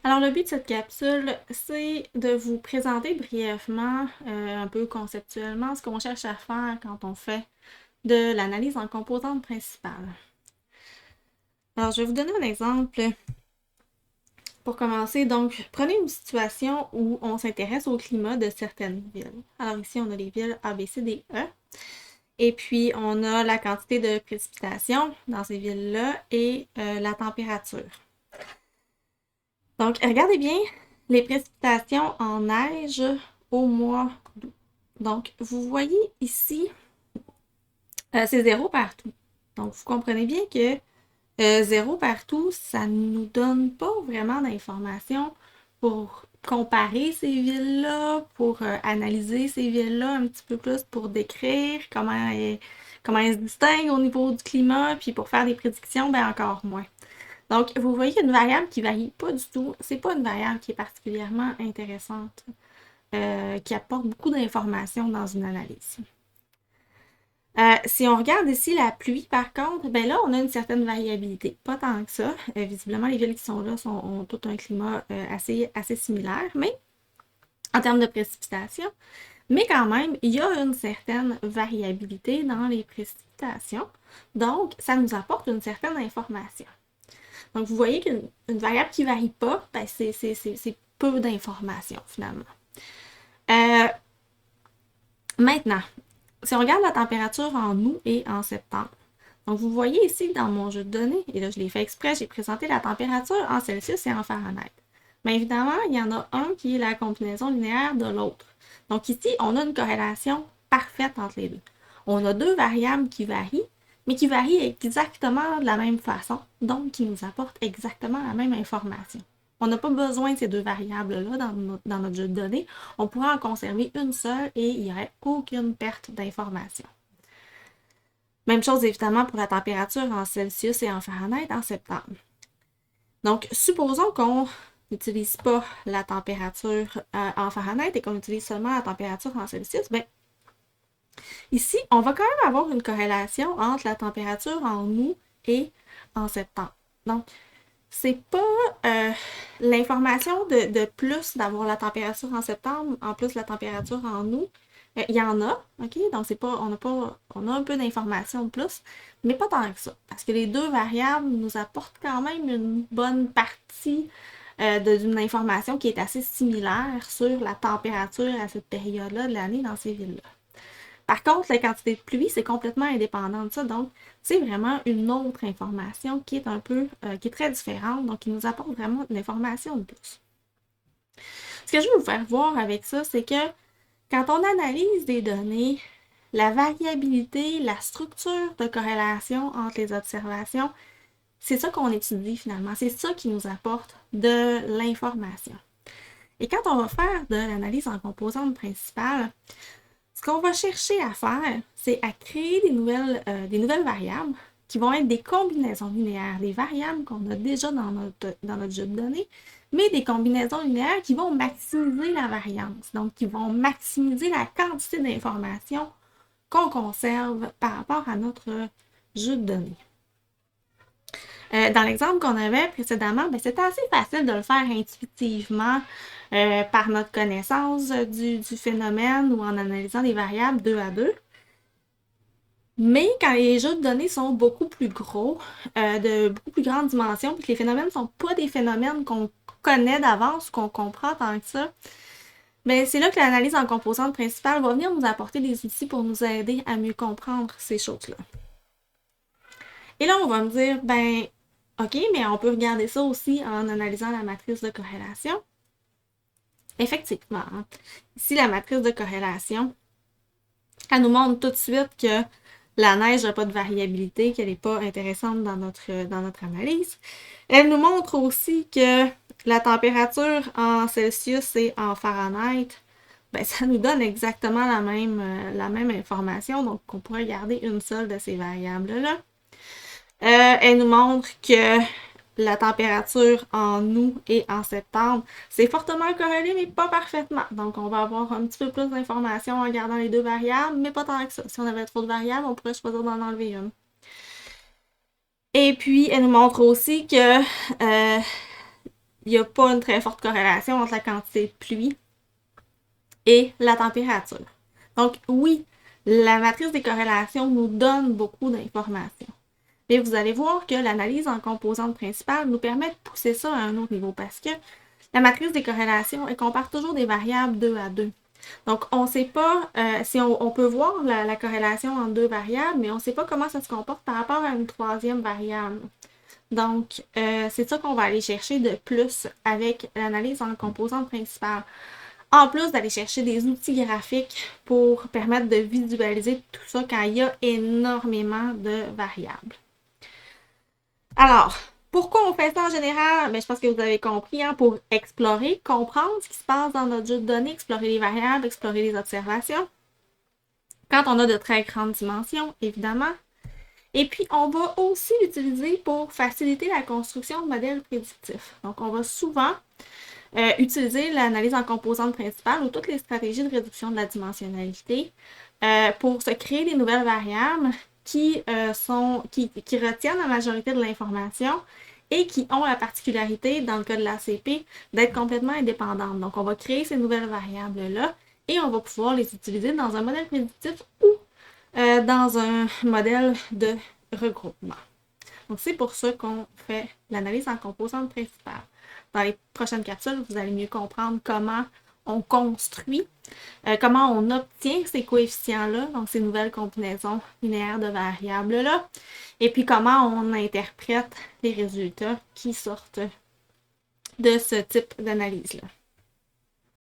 Alors, le but de cette capsule, c'est de vous présenter brièvement, un peu conceptuellement, ce qu'on cherche à faire quand on fait de l'analyse en composantes principales. Alors, je vais vous donner un exemple pour commencer. Donc, prenez une situation où on s'intéresse au climat de certaines villes. Alors ici, on a les villes A, B, C, D, E. Et puis, on a la quantité de précipitations dans ces villes-là et la température. Donc, regardez bien les précipitations en neige au mois d'août. Donc, vous voyez ici, c'est zéro partout. Donc, vous comprenez bien que zéro partout, ça ne nous donne pas vraiment d'informations pour comparer ces villes-là, pour analyser ces villes-là un petit peu plus, pour décrire comment elles se distinguent au niveau du climat, puis pour faire des prédictions, ben encore moins. Donc, vous voyez une variable qui varie pas du tout. C'est pas une variable qui est particulièrement intéressante, qui apporte beaucoup d'informations dans une analyse. Si on regarde ici la pluie, par contre, ben là, on a une certaine variabilité. Pas tant que ça. Visiblement, les villes qui sont là ont tout un climat assez similaire, mais en termes de précipitation. Mais quand même, il y a une certaine variabilité dans les précipitations. Donc, ça nous apporte une certaine information. Donc, vous voyez qu'une variable qui ne varie pas, ben, c'est peu d'informations finalement. Euh, Maintenant, si on regarde la température en août et en septembre, donc vous voyez ici dans mon jeu de données, et là je l'ai fait exprès, j'ai présenté la température en Celsius et en Fahrenheit. Mais évidemment, il y en a un qui est la combinaison linéaire de l'autre. Donc ici, on a une corrélation parfaite entre les deux. On a deux variables qui varient, mais qui varient exactement de la même façon, donc qui nous apportent exactement la même information. On n'a pas besoin de ces deux variables-là dans notre jeu de données. On pourrait en conserver une seule et il n'y aurait aucune perte d'information. Même chose évidemment pour la température en Celsius et en Fahrenheit en septembre. Donc, supposons qu'on n'utilise pas la température en Fahrenheit et qu'on utilise seulement la température en Celsius, bien, ici, on va quand même avoir une corrélation entre la température en août et en septembre. Donc, c'est pas l'information de plus d'avoir la température en septembre, en plus la température en août. Il y en a, ok? Donc, c'est pas, on a un peu d'informations de plus, mais pas tant que ça. Parce que les deux variables nous apportent quand même une bonne partie d'une information qui est assez similaire sur la température à cette période-là de l'année dans ces villes-là. Par contre, la quantité de pluie, c'est complètement indépendant de ça. Donc, c'est vraiment une autre information qui est qui est très différente. Donc, qui nous apporte vraiment de l'information de plus. Ce que je veux vous faire voir avec ça, c'est que quand on analyse des données, la variabilité, la structure de corrélation entre les observations, c'est ça qu'on étudie finalement. C'est ça qui nous apporte de l'information. Et quand on va faire de l'analyse en composantes principales, ce qu'on va chercher à faire, c'est à créer des nouvelles variables qui vont être des combinaisons linéaires, des variables qu'on a déjà dans notre jeu de données, mais des combinaisons linéaires qui vont maximiser la variance, donc qui vont maximiser la quantité d'informations qu'on conserve par rapport à notre jeu de données. Dans l'exemple qu'on avait précédemment, ben, c'était assez facile de le faire intuitivement par notre connaissance du phénomène ou en analysant des variables deux à deux. Mais quand les jeux de données sont beaucoup plus gros, de beaucoup plus grandes dimensions, puis que les phénomènes ne sont pas des phénomènes qu'on connaît d'avance, qu'on comprend tant que ça, ben c'est là que l'analyse en composantes principales va venir nous apporter des outils pour nous aider à mieux comprendre ces choses-là. Et là, on va me dire, ben, OK, mais on peut regarder ça aussi en analysant la matrice de corrélation. Effectivement, hein. Ici, la matrice de corrélation, elle nous montre tout de suite que la neige n'a pas de variabilité, qu'elle n'est pas intéressante dans notre analyse. Elle nous montre aussi que la température en Celsius et en Fahrenheit, ben, ça nous donne exactement la même information, donc on pourrait garder une seule de ces variables-là. Elle nous montre que la température en août et en septembre, c'est fortement corrélé, mais pas parfaitement. Donc, on va avoir un petit peu plus d'informations en regardant les deux variables, mais pas tant que ça. Si on avait trop de variables, on pourrait choisir d'en enlever une. Et puis, elle nous montre aussi que il n'y a pas une très forte corrélation entre la quantité de pluie et la température. Donc, oui, la matrice des corrélations nous donne beaucoup d'informations. Mais vous allez voir que l'analyse en composantes principales nous permet de pousser ça à un autre niveau parce que la matrice des corrélations, elle compare toujours des variables 2 à 2. Donc, on ne sait pas si on peut voir la corrélation entre deux variables, mais on ne sait pas comment ça se comporte par rapport à une troisième variable. Donc, c'est ça qu'on va aller chercher de plus avec l'analyse en composantes principales. En plus d'aller chercher des outils graphiques pour permettre de visualiser tout ça quand il y a énormément de variables. Alors, pourquoi on fait ça en général? Je pense que vous avez compris, hein, pour explorer, comprendre ce qui se passe dans notre jeu de données, explorer les variables, explorer les observations. Quand on a de très grandes dimensions, évidemment. Et puis, on va aussi l'utiliser pour faciliter la construction de modèles prédictifs. Donc, on va souvent utiliser l'analyse en composantes principales ou toutes les stratégies de réduction de la dimensionnalité pour se créer des nouvelles variables qui retiennent la majorité de l'information et qui ont la particularité, dans le cas de l'ACP, d'être complètement indépendantes. Donc, on va créer ces nouvelles variables-là et on va pouvoir les utiliser dans un modèle prédictif ou dans un modèle de regroupement. Donc, c'est pour ça qu'on fait l'analyse en composantes principales. Dans les prochaines capsules, vous allez mieux comprendre comment on construit, comment on obtient ces coefficients-là, donc ces nouvelles combinaisons linéaires de variables-là, et puis comment on interprète les résultats qui sortent de ce type d'analyse-là.